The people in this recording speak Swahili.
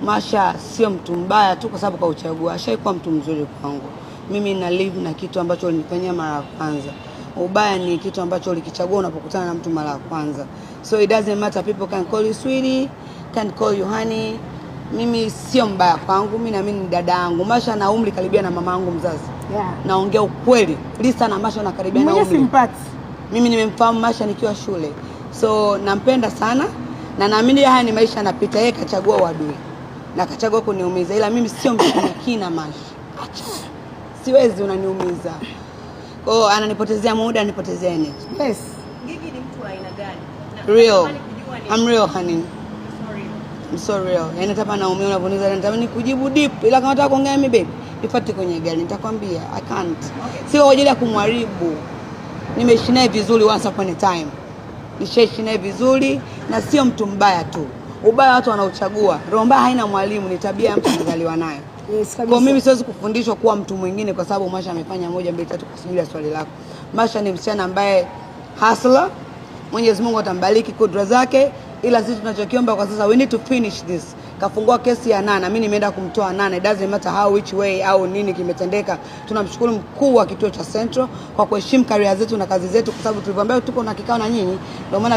Masha sio mtu mbaya tu kwa sababu kauchagua. Ashaikuwa mtu mzuri kwangu. Mimi na live na kitu ambacho ulinifanyia mara ya kwanza. Ubaya ni kitu ambacho ulikichagua unapokutana na mtu mara ya kwanza. So it doesn't matter, people can call you sweetie, can call you honey. Mimi sio mbaya kwangu, mimi naamini ni dada yangu. Masha na umri karibia na mama yangu mzazi. Yeah. Naongea ukweli. Lisa na Masha wanakaribia na umri. Mwenye simpati. Mimi nimemfahamu Masha nikiwa shule. So nampenda sana na naamini haya ni maisha yanapita. Yeye kachagua uadui na kachagua kuniumiza, ila mimi sio mshiriki na Masha. Acha. Siwezi, unaniumiza. Kwa hiyo ananipotezea muda, anipotezea energy. Yes. Gigi ni mtu wa aina gani? Real. I'm real, honey. I'm so real. Yaani nataka naumia unaponiza, natamani kujibu deep, ila kama nataka kuongea mimi baby, nifuate kwenye gari nitakwambia. I can't. Okay. Sio kwa ajili ya kumharibu. Nimeishi naye vizuri once upon a time. Nishaishi naye vizuri na sio mtu mbaya tu. Ubaya watu wanauchagua. Roho mbaya haina mwalimu, ni tabia ya mtu anazaliwa nayo. Yes, kwa mimi siwezi kufundishwa kuwa mtu mwingine kwa sababu Masha amefanya 1 2 3 kusubiria swali lako. Masha ni msichana ambaye hustler. Mwenyezi Mungu atambariki kudra zake, ila sisi tunachokiomba kwa sasa, we need to finish this. Kafungua kesi ya Nana, mimi nimeenda kumtoa Nana. It doesn't matter how which way au nini kimetendeka. Tunamshukuru mkuu wa kituo cha Central kwa kuheshimu career zetu na kazi zetu, kwa sababu tulipoambia tuko na kikao na nyinyi, ndio maana